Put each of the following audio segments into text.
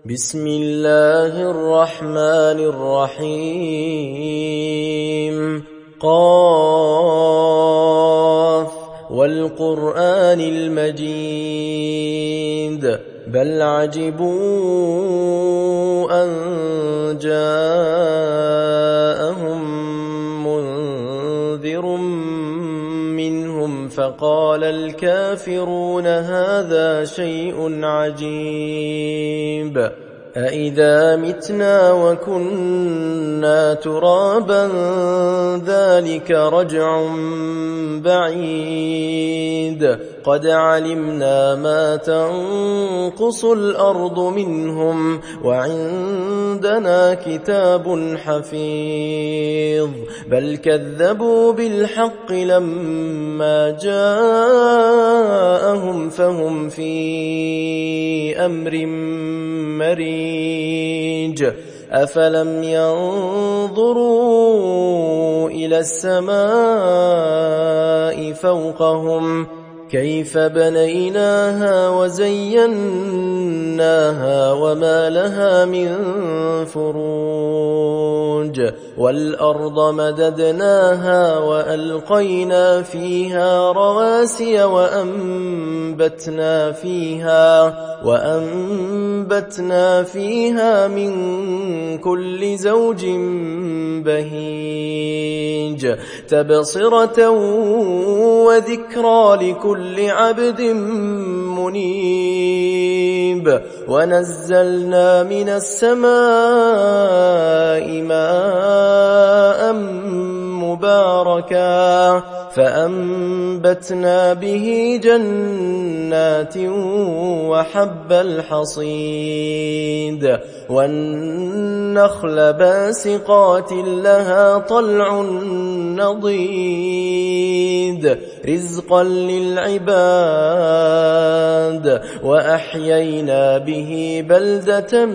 بسم الله الرحمن الرحيم قاف والقرآن المجيد بل عجبوا أن جاءهم منذر منهم فقال الكافرون هذا شيء عجيب أإذا متنا وكنا ترابا ذلك رجع بعيد قد علمنا ما تنقص الأرض منهم وعندنا كتاب حفيظ بل كذبوا بالحق لما جاءهم فهم في أمر مريج أفلم ينظروا إلى السماء فوقهم كيف بنيناها وزيناها وما لها من فروج والأرض مددناها وألقينا فيها رواسي وأنبتنا فيها من كل زوج بهيج تبصرة وذكرى لكل عبد منيب ونزلنا من السماء ماء مباركا فأنبتنا به جنات وحب الحصيد والنخل باسقات لها طلع نضيد رزقا للعباد وأحيينا به بلدة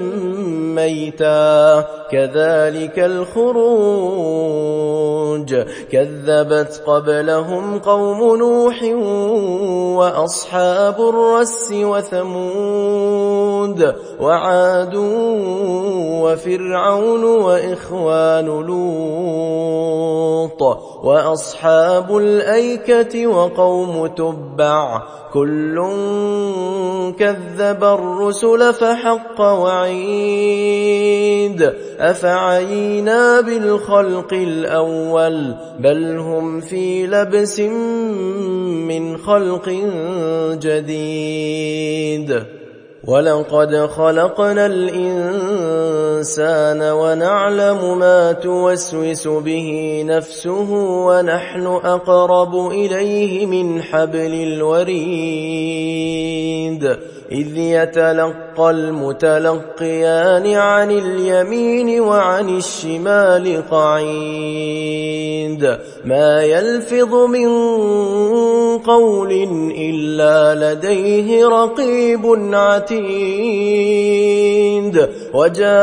ميتا كذلك الخروج كذبت قبلهم قوم نوح وأصحاب الرس وثمود وعاد وفرعون وإخوان لوط وأصحاب الأيكة وقوم تبع كل كذب الرسل فحق وعيد أفعينا بالخلق الأول بل هم في لبس من خلق جديد ولقد خلقنا الإنسان ونعلم ما توسوس به نفسه ونحن أقرب إليه من حبل الوريد إذ يتلقى المتلقيان عن اليمين وعن الشمال قعيد ما يلفظ من قول إلا لديه رقيب عتيد وجاءت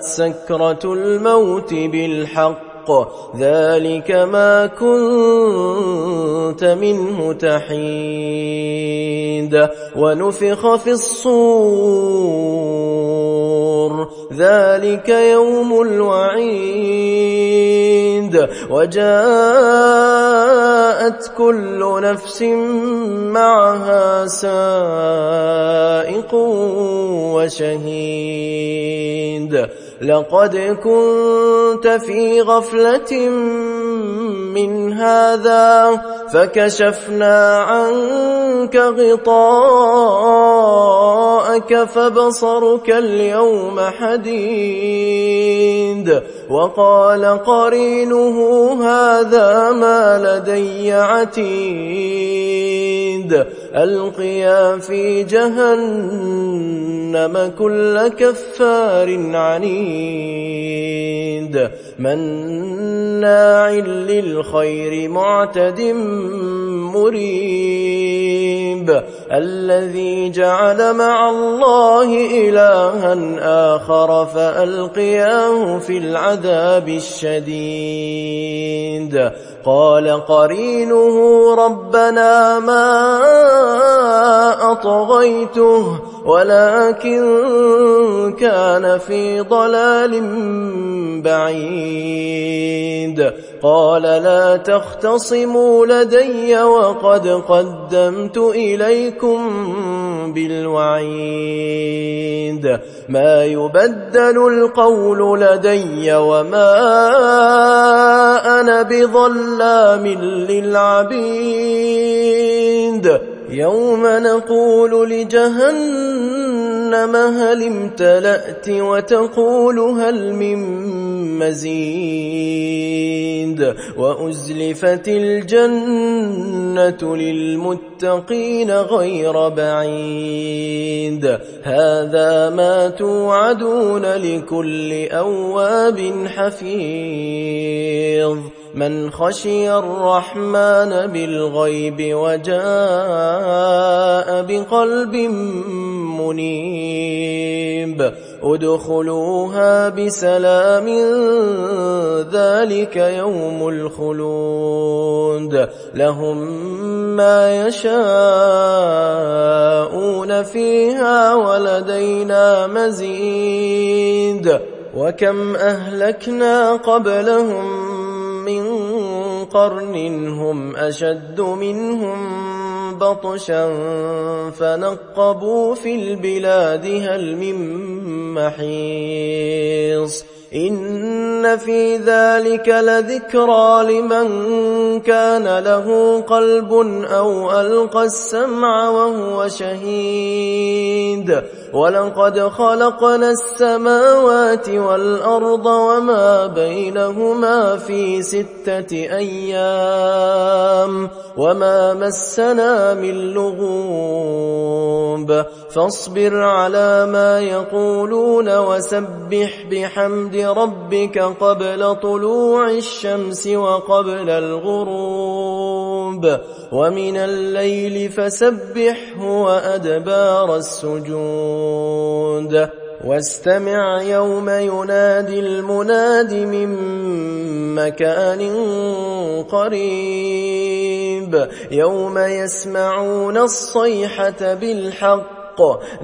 سكرة الموت بالحق ذلك ما كنت منه تحيد ونفخ في الصور ذلك يوم الوعيد وجاءت كل نفس معها سائق وشهيد لقد كنت في غفلة من هذا فكشفنا عنك غطاءك فبصرك اليوم حديد وقال قرينه هذا ما لدي عتيد ألقيا في جهنم كل كفار عنيد مناع للخير معتد مريب الذي جعل مع الله إلها آخر فألقياه في العذاب الشديد قال قرينه ربنا ما أطغيته ولكن كان في ضلال بعيد. قال لا تختصموا لدي وقد قدمت إليكم بالوعيد. ما يبدل القول لدي وما أنا بظلام للعبيد. يوم نقول لجهنم هل امتلأت وتقول هل من مزيد. وأزلفت الجنة للمتقين غير بعيد. هذا ما توعدون لكل أواب حفيظ. من خشي الرحمن بالغيب وجاء بقلب منيب. ادخلوها بسلام ذلك يوم الخلود. لهم ما يشاءون فيها ولدينا مزيد. وكم أهلكنا قبلهم من قرن هم أشد منهم بطشا فنقبوا في البلاد هل من محيص. إن في ذلك لذكرى لمن كان له قلب أو ألقى السمع وهو شهيد. ولقد خلقنا السماوات والأرض وما بينهما في 6 أيام وما مسنا من لغوب. فاصبر على ما يقولون وسبح بحمد ربك قبل طلوع الشمس وقبل الغروب ومن الليل فسبحه وأدبار السجود. واستمع يوم ينادي المناد من مكان قريب. يوم يسمعون الصيحة بالحق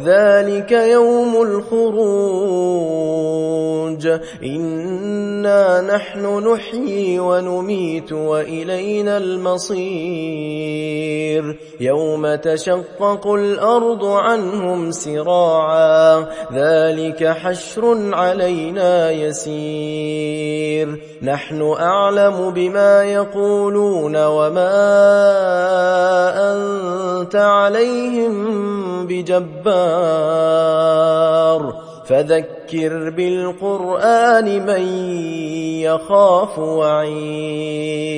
ذلك يوم الخروج. إنا نحن نحيي ونميت وإلينا المصير. يوم تشقق الأرض عنهم سراعا ذلك حشر علينا يسير. نحن أعلم بما يقولون وما أنت عليهم بجبار. فذكر بالقرآن من يخاف وعيد.